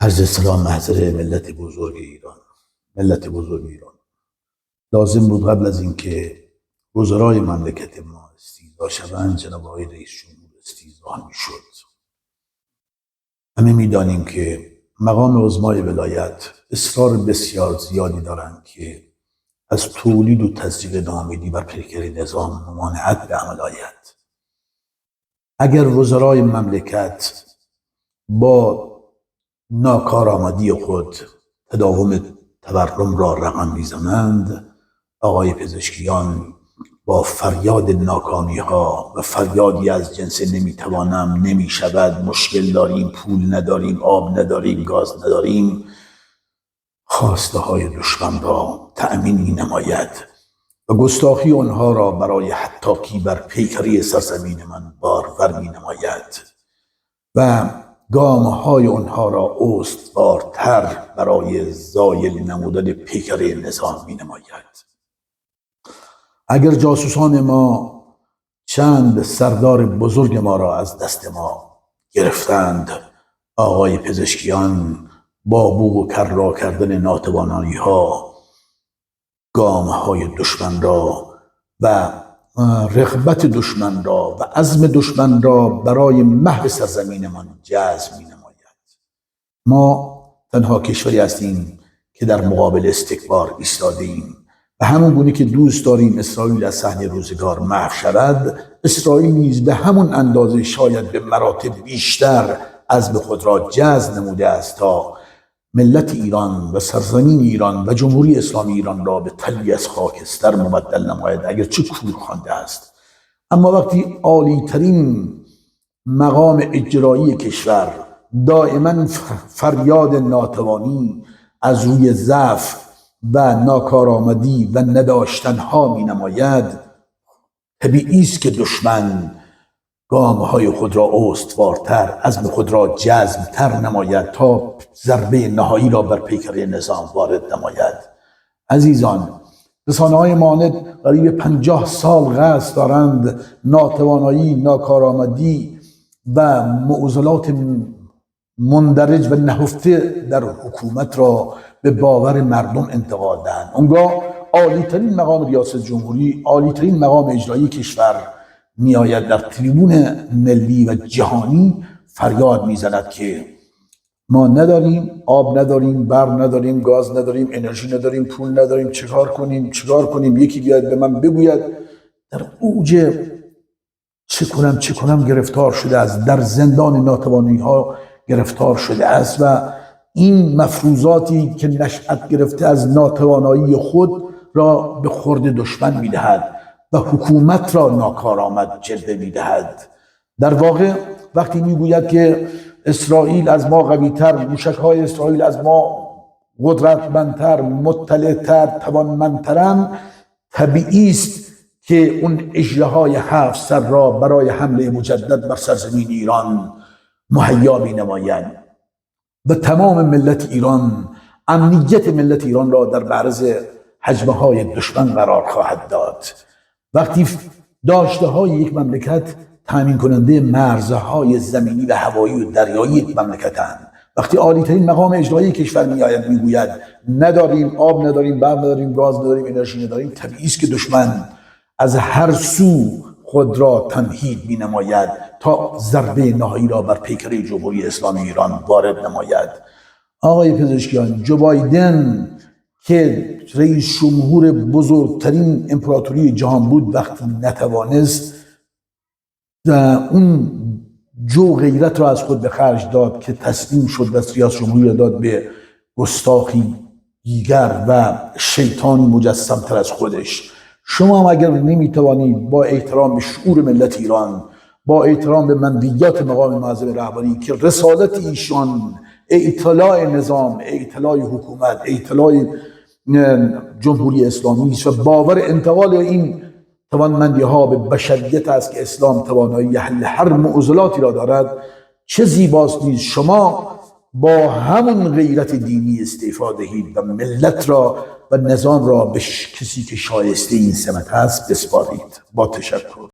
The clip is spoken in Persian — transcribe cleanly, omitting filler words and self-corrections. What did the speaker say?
عرض سلام محضر ملت بزرگ ایران. ملت بزرگ ایران، لازم بود قبل از اینکه وزرای مملکت ما استیضاح شوند جناب آقای رئیس جمهور استیضاح میشد. همه میدانیم که مقام عظمای ولایت اصرار بسیار زیادی دارند که از تولید و تزریق ناامیدی بر پیکر نظام ممانعت به عمل آید. اگر وزرای مملکت با ناکارآمدی خود تداوم تورم را رقم میزنند، آقای پزشکیان با فریاد ناکامی ها و فریادی از جنس نمیتوانم، نمیشود، مشکل داریم، پول نداریم، آب نداریم، گاز نداریم، خواسته های دشمن را تأمین می نماید و گستاخی آنها را برای حطاکی بر پیکری سرزمین من بارور می نماید و گامهای آنها را استوارتر برای زایل نمودن پیکر نظام می نماید. اگر جاسوسان ما چند سردار بزرگ ما را از دست ما گرفتند، آقای پزشکیان با بوق و کرا کردن ناتوانایی ها گامهای دشمن را و رغبت دشمن را و عزم دشمن را برای محو سرزمینمان جذب می نماید. ما تنها کشوری هستیم که در مقابل استکبار ایستادیم و همون گونه که دوست داریم اسرائیل از صحنه روزگار محو شود، اسرائیل نیز به همون اندازه، شاید به مراتب بیشتر، عزم خود را جذب نموده است تا ملت ایران و سرزمین ایران و جمهوری اسلامی ایران را به تلی از خاکستر مبدل نماید، اگرچه کور خوانده است. اما وقتی عالی ترین مقام اجرایی کشور دائما فریاد ناتوانی از روی ضعف و ناکارآمدی و نداشتنها می نماید، طبیعی است که دشمن گامهای خود را استوارتر، عزم خود را جزمتر نماید تا ضربه نهایی را بر پیکر نظام وارد نماید. عزیزان، رسانه‌های ماند قریب 50 سال قصد دارند ناتوانایی، ناکارآمدی و معضلات مندرج و نهفته در حکومت را به باور مردم انتقال دهند. اونگاه عالی‌ترین مقام ریاست جمهوری، عالی‌ترین مقام اجرایی کشور میآید در تریبون ملی و جهانی فریاد میزند که ما نداریم، آب نداریم، برق نداریم، گاز نداریم، انرژی نداریم، پول نداریم، چیکار کنیم؟ یکی بیاد به من بگوید در اوج چه کنم گرفتار شده است، در زندان ناتوانی ها گرفتار شده است و این مفروضاتی که نشأت گرفته از ناتوانایی خود را به خورد دشمن میدهد و حکومت را ناکارآمد جلوه میدهد. در واقع وقتی میگوید که اسرائیل از ما قوی‌تر، موشک‌های اسرائیل از ما قدرتمندتر، مطلع‌تر، توانمندترند، طبیعی است که اون اژدهای 7 سر را برای حمله مجدد بر سرزمین ایران مهیا می‌نمایند و تمام ملت ایران، امنیت ملت ایران را در معرض هجمه‌های دشمن قرار خواهد داد. وقتی داشته‌های یک مملکت تامین کننده مرزهای زمینی و هوایی و دریایی یک مملکتند، وقتی عالی‌ترین مقام اجرایی کشور میآید میگوید نداریم، آب نداریم، برق نداریم، گاز نداریم، انرژی نداریم، طبیعی است که دشمن از هر سو خود را تمهید می‌نماید تا ضربه نهایی را بر پیکر جمهوری اسلامی ایران وارد نماید. آقای پزشکیان، جو بایدن که رئیس جمهور بزرگترین امپراتوری جهان بود، وقتی نتوانست اون جو غیرت را از خود به خرج داد که تسلیم شد و ریاست جمهوری را داد به گستاخی دیگر و شیطانی مجسم تر از خودش. شما هم اگر نمیتوانید با احترام به شعور ملت ایران، با احترام به منویات مقام معظم رهبری که رسالت ایشان اطلاع نظام، اطلاع حکومت، اطلاع جمهوری اسلامی است و باور انتقال این توانمندی ها به بشریت است که اسلام توانایی حل هر معضلاتی را دارد، چه زیباست نیز شما با همون غیرت دینی استعفا دهید و ملت را و نظام را به کسی که شایسته این سمت است بسپارید. با تشکر.